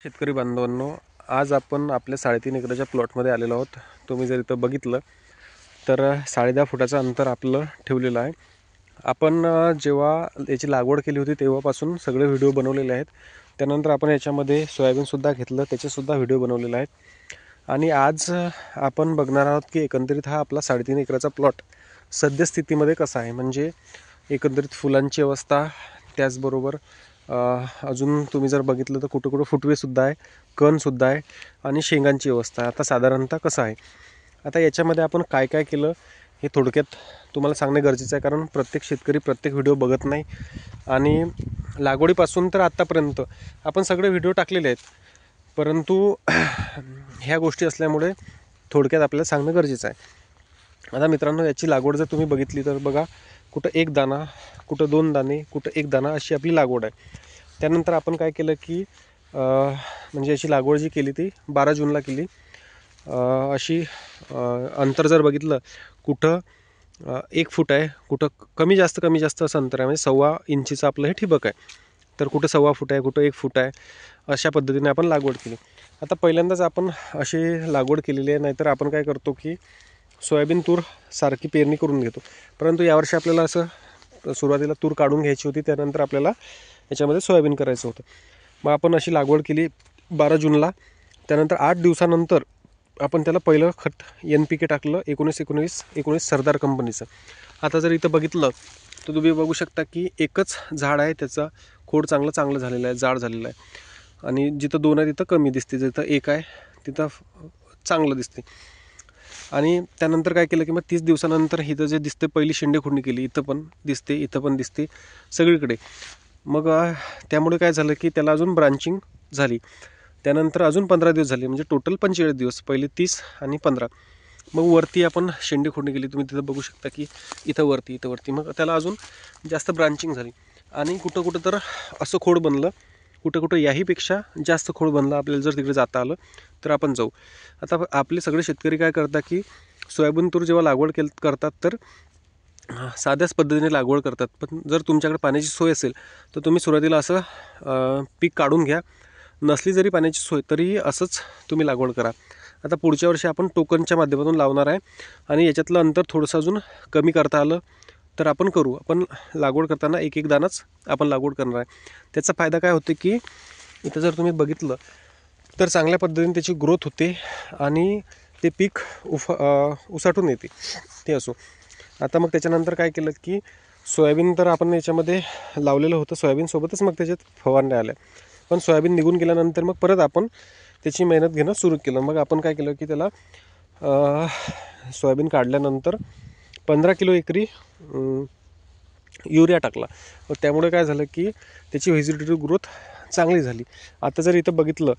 शेतकरी बांधवांनो, आज आपण आपल्या 3.5 एकराच्या प्लॉटमध्ये आलेलो आहोत। तुम्ही जर इथं बघितलं तर 10.5 फुटाचं अंतर आपलं ठेवलेलं आहे। आपण जेव्हा याची लागवड केली होती तेव्हापासून सगळे व्हिडिओ बनवलेले आहेत। त्यानंतर आपण याच्यामध्ये सोयाबीनसुद्धा घेतलं, त्याचेसुद्धा व्हिडिओ बनवलेले आहेत। आणि आज आपण बघणार आहोत की एकंदरीत हा आपला 3.5 एकराचा प्लॉट सद्यस्थितीमध्ये कसा आहे। म्हणजे एकंदरीत फुलांची अवस्था, त्याचबरोबर अजून तुम्ही जर बघितलं तर कुठं कुठं फुटवेसुद्धा आहे, कणसुद्धा आहे आणि शेंगांची अवस्था आता साधारणतः कसं आहे। आता याच्यामध्ये आपण काय काय केलं हे थोडक्यात तुम्हाला सांगणे गरजेचं आहे, कारण प्रत्येक शेतकरी प्रत्येक व्हिडिओ बघत नाही। आणि लागवडीपासून तर आत्तापर्यंत आपण सगळे व्हिडिओ टाकलेले आहेत, परंतु ह्या गोष्टी असल्यामुळे थोडक्यात आपल्याला सांगणं गरजेचं आहे। आता मित्रांनो, याची लागवड जर तुम्ही बघितली तर बघा, कुठं एक दाना, कुठं 2 दाणे, कुठं 1 दाना अशी आपली लागवड आहे। त्यानंतर आपण काय केलं की म्हणजे याची लागवड जी केली ती 12 जूनला केली। अशी अंतर जर बघितलं, कुठं 1 फूट आहे, कुठं कमी जास्त असं अंतर आहे, म्हणजे 1.25 इंचीचं आपलं हे ठिबक आहे, तर कुठं 1.25 फूट आहे, कुठं 1 फूट आहे, अशा पद्धतीने आपण लागवड केली। आता पहिल्यांदाच आपण अशी लागवड केलेली आहे, नाहीतर आपण काय करतो की सोयाबीन तूर सारखी पेरणी करून घेतो, परंतु यावर्षी आपल्याला असं सुरुवातीला तूर काढून घ्यायची होती, त्यानंतर आपल्याला याच्यामध्ये सोयाबीन करायचं होतं। मग आपण अशी लागवड केली 12 जूनला। त्यानंतर 8 दिवसानंतर आपण त्याला पहिलं खत NPK टाकलं, 19 सरदार कंपनीचं। आता जर इथं बघितलं तर तुम्ही बघू शकता की एकच झाड आहे, त्याचा खोड चांगलं झालेलं आहे, जाड झालेलं आहे। आणि जिथं 2 आहे तिथं कमी दिसते, जिथं 1 आहे तिथं चांगलं दिसते। आणि त्यानंतर काय केलं की मग 30 दिवसानंतर इथं जे दिसते पहिली शेंडे खुडणी केली, इथं पण दिसते सगळीकडे। मग त्यामुळे काय झालं की त्याला अजून ब्रांचिंग झाली। त्यानंतर अजून 15 दिवस झाले, म्हणजे टोटल 45 दिवस, पहिले 30 आणि 15। मग वरती आपण शेंडे खोडणी केली, तुम्ही तिथं बघू शकता की इथं वरती मग त्याला अजून जास्त ब्रांचिंग झाली। आणि कुठं तर असं खोड बनलं, कुठं याहीपेक्षा जास्त खोड बनलं। आपल्याला जर तिकडे जाता आलं तर आपण जाऊ। आता आपले सगळे शेतकरी काय करतात की सोयाबीन तूर जेव्हा लागवड करतात तर साध्याच पद्धतीने लागवड करतात, पण जर तुमच्याकडे पाण्याची सोय असेल तर तुम्ही सुरुवातीला असं पीक काढून घ्या। नसली जरी पाण्याची सोय तरी असंच तुम्ही लागवड करा। आता पुढच्या वर्षी आपण टोकनच्या माध्यमातून लावणार आहे, आणि याच्यातलं अंतर थोडंसं अजून कमी करता आलं तर आपण करू। आपण लागवड करताना एक दानाच आपण लागवड करणार आहे। त्याचा फायदा काय होते की इथं जर तुम्ही बघितलं तर चांगल्या पद्धतीने त्याची ग्रोथ होते आणि ते पीक उसाटून येते, ते असो। आता मग त्याच्यानंतर काय केलं की सोयाबीन तर आपण याच्यामध्ये लावलेलं होतं, सोयाबीनसोबतच मग त्याच्यात फवारण्या आल्या। पण सोयाबीन निघून गेल्यानंतर मग परत आपण त्याची मेहनत घेणं सुरू केलं। मग आपण काय केलं की त्याला सोयाबीन काढल्यानंतर 15 किलो एकरी युरिया टाकला। मग त्यामुळे काय झालं की त्याची व्हेजिटेटिव्ह ग्रोथ चांगली झाली। आता जर इथं बघितलं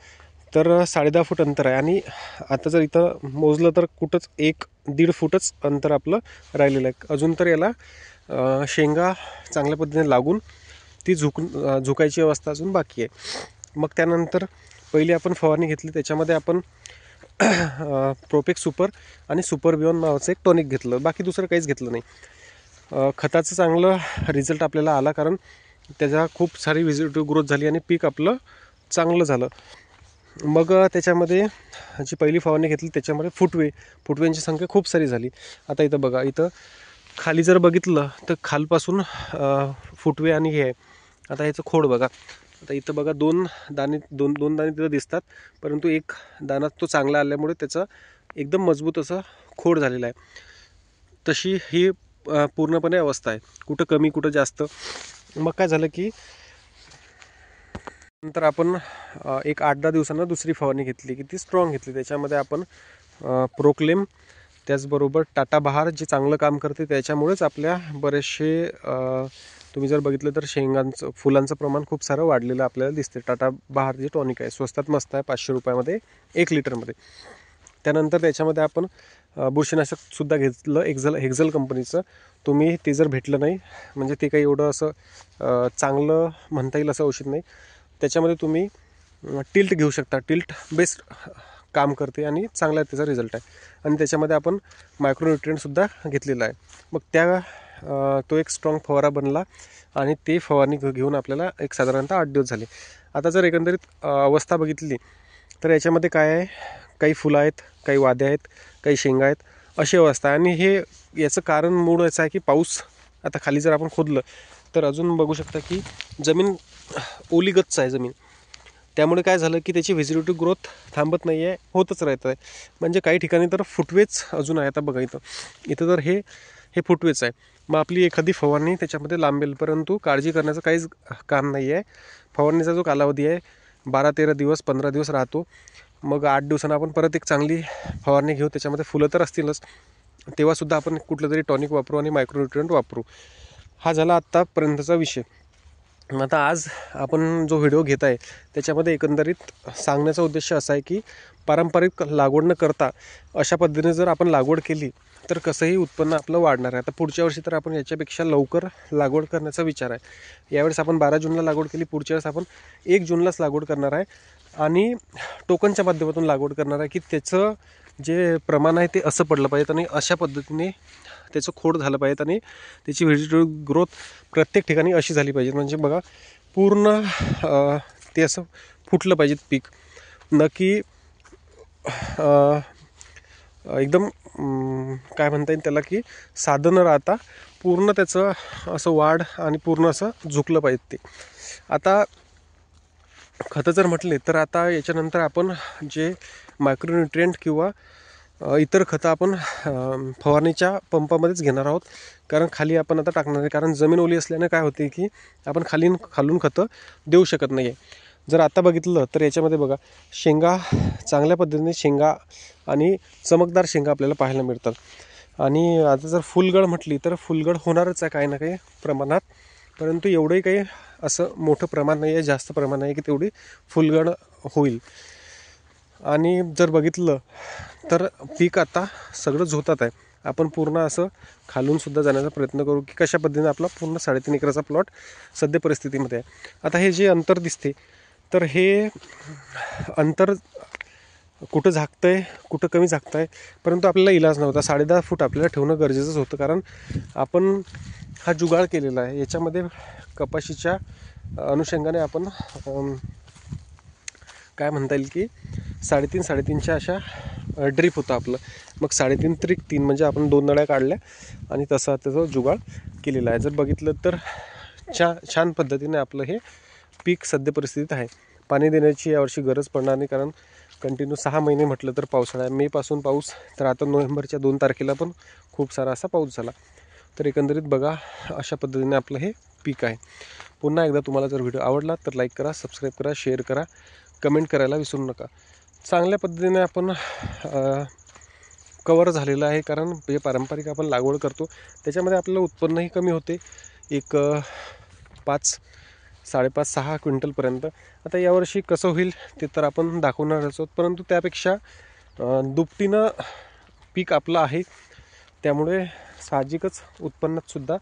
तर 10.5 फूट अंतर आहे, आणि आता जर इथं मोजलं तर कुठंच 1-1.5 फूटच अंतर आपलं राहिलेलं आहे। अजून तर याला शेंगा चांगल्या पद्धतीने लागून ती झुकायची अवस्था अजून बाकी आहे। मग त्यानंतर पहिली आपण फवारणी घेतली, त्याच्यामध्ये आपण प्रोपेक्स सुपर आणि सुपर बियॉन नावाचं एक टॉनिक घेतलं, बाकी दुसरं काहीच घेतलं नाही। खताचं चांगलं रिझल्ट आपल्याला आला, कारण त्याचा खूप सारी व्हेजिटेटिव्ह ग्रोथ झाली आणि पीक आपलं चांगलं झालं। मग त्याच्यामध्ये जी पहिली फवारणी घेतली त्याच्यामध्ये फुटव्यांची संख्या खूप सारी झाली। आता इथं बघा, इथं खाली जर बघितलं तर खालपासून फुटवे आणि हे आहे। आता याचं खोड बघा, आता इथं बघा 2 दाणे तिथं दिसतात, परंतु 1 दाना तो चांगला आल्यामुळे त्याचा एकदम मजबूत असं खोड झालेला आहे। तशी ही पूर्णपणे अवस्था आहे, कुठं कमी कुठं जास्त। मग काय झालं की नंतर आपण एक 8-10 दिवसांना दुसरी फवारणी घेतली की ती स्ट्रॉंग घेतली। त्याच्यामध्ये आपण प्रोक्लेम, त्याचबरोबर टाटा बहार जे चांगलं काम करते, त्याच्यामुळेच आपल्या बरेचसे तुम्ही जर बघितलं तर शेंगांचं फुलांचं प्रमाण खूप सारं वाढलेलं आपल्याला दिसते। टाटा बहार जे टॉनिक आहे, स्वस्तात मस्त आहे, 500 रुपयामध्ये 1 लिटरमध्ये। त्यानंतर त्याच्यामध्ये आपण बुरशीनाशकसुद्धा घेतलं, हेक्झल कंपनीचं। तुम्ही ते जर भेटलं नाही, म्हणजे ते काही एवढं असं चांगलं म्हणता येईल असं औषध नाही। त्याच्यामध्ये तुम्ही टिल्ट घेऊ शकता, टिल्ट बेस्ट काम करते आणि चांगला त्याचा रिझल्ट आहे। आणि त्याच्यामध्ये आपण मायक्रोन्युट्रिएंटसुद्धा घेतलेला आहे। मग तो एक स्ट्रॉंग फवारा बनला, आणि ते फवारणी घेऊन आपल्याला एक साधारणतः 8 दिवस झाले। आता जर एकंदरीत अवस्था बघितली तर याच्यामध्ये काय आहे, काही फुलं आहेत, काही वाद्या आहेत, काही शेंगा आहेत, अशी अवस्था आहे. आणि हे याचं कारण मूळ असं आहे की पाऊस. आता खाली जर आपण खोदलं तर अजून बघू शकता की जमीन ओलीगच्च आहे जमीन. त्यामुळे काय झालं की त्याची व्हेजिटेटिव्ह ग्रोथ थांबत नाही आहे, होतच राहत आहे. म्हणजे काही ठिकाणी तर फुटवेच अजून आहे. आता बघा इथं तर हे फुटवेच आहे. मग आपली एखादी फवारणी त्याच्यामध्ये लांबेल, परंतु काळजी करण्याचं काहीच काम नाही आहे. फवारणीचा जो कालावधी आहे 12-13 दिवस 15 दिवस राहतो. मग 8 दिवसांना आपण परत एक चांगली फवारणी घेऊ, त्याच्यामध्ये फुलं तर असतीलच, तेव्हासुद्धा आपण कुठलं तरी टॉनिक वापरू आणि मायक्रोन्यूट्रिएंट वापरू. हा झाला आत्तापर्यंतचा विषय. आता आज आपण जो व्हिडिओ घेत आहे त्याच्यामध्ये एकंदरीत सांगण्याचा उद्देश असा आहे की पारंपरिक लागवड न करता अशा पद्धतीने जर आपण लागवड केली तर कसंही उत्पन्न आपलं वाढणार आहे. आता पुढच्या वर्षी तर आपण याच्यापेक्षा लवकर लागवड करण्याचा विचार आहे. यावेळेस आपण 12 जूनला लागवड केली, पुढच्या वेळेस आपण 1 जूनलाच लागवड करणार आहे आणि टोकनच्या माध्यमातून लागवड करणार आहे की त्याचं जे प्रमाण आहे ते असं पडलं पाहिजे आणि अशा पद्धतीने त्याचं खोड झालं पाहिजे आणि त्याची व्हेजिटेटिव्ह ग्रोथ प्रत्येक ठिकाणी अशी झाली पाहिजे. म्हणजे बघा पूर्ण ते असं फुटलं पाहिजे पीक, न की एकदम काय म्हणता येईल त्याला की साधं न राहता पूर्ण त्याचं असं वाढ आणि पूर्ण असं झुकलं पाहिजे ते. आता खतं जर म्हटले तर आता याच्यानंतर आपण जे मायक्रोन्यूट्रिएंट किंवा इतर खतं आपण फवारणीच्या पंपामध्येच घेणार आहोत, कारण खाली आपण आता टाकणार आहे. कारण जमीन ओली असल्याने काय होते की आपण खालून खतं देऊ शकत नाही आहे. जर आता बघितलं तर याच्यामध्ये बघा शेंगा, चांगल्या पद्धतीने शेंगा आणि चमकदार शेंगा आपल्याला पाहायला मिळतात. आणि आता जर फुलगळ म्हटली तर फुलगळ होणारच आहे काही ना काही प्रमाणात, परंतु एवढंही काही असं मोठं प्रमाण नाही आहे, जास्त प्रमाण आहे की तेवढी फुलगळ होईल. आणि जर बघितलं तर पीक आता सगळं झोतात आहे. आपण पूर्ण असं खालूनसुद्धा जाण्याचा प्रयत्न करू की कशा पद्धतीने आपला पूर्ण 3.5 एकराचा प्लॉट सध्या परिस्थितीमध्ये आहे. आता हे जे अंतर दिसते तर हे अंतर कुठं झाकतं आहे, कुठं कमी झाकतं आहे, परंतु आपल्याला इलाज नव्हता. 10.5 फूट आपल्याला ठेवणं गरजेचंच होतं, कारण आपण हा जुगाड केलेला आहे. याच्यामध्ये कपाशीच्या अनुषंगाने आपण काय म्हणता येईल की 3.5-3.5च्या अशा ड्रीप होतं आपलं. मग 3.5-3 म्हणजे आपण 2 नळ्या काढल्या आणि तसा त्याचा जुगाड केलेला आहे. जर बघितलं तर छान पद्धतीने आपलं हे पीक सध्या परिस्थितीत आहे. पाणी देण्याची यावर्षी गरज पडणार नाही, कारण कंटिन्यू 6 महिने म्हटलं तर पावसाळा आहे. मेपासून पाऊस, तर आता नोव्हेंबरच्या 2 तारखेला पण खूप सारा असा पाऊस झाला. तर एकंदरीत बघा अशा पद्धतीने आपलं हे पीक आहे. पुन्हा एकदा तुम्हाला जर व्हिडिओ आवडला तर लाईक करा, सबस्क्राईब करा, शेअर करा, कमेंट करायला विसरू नका. चांगल्या पद्धतीने आपण कवर झालेलं आहे, कारण जे पारंपरिक आपण लागवड करतो त्याच्यामध्ये आपल्याला उत्पन्नही कमी होते, एक 5-5.5-6 क्विंटलपर्यंत. आता यावर्षी कसं होईल ते तर आपण दाखवणारच आहोत, परंतु त्यापेक्षा दुपटीनं पीक आपलं आहे, त्यामुळे साहजिकच उत्पन्नातसुद्धा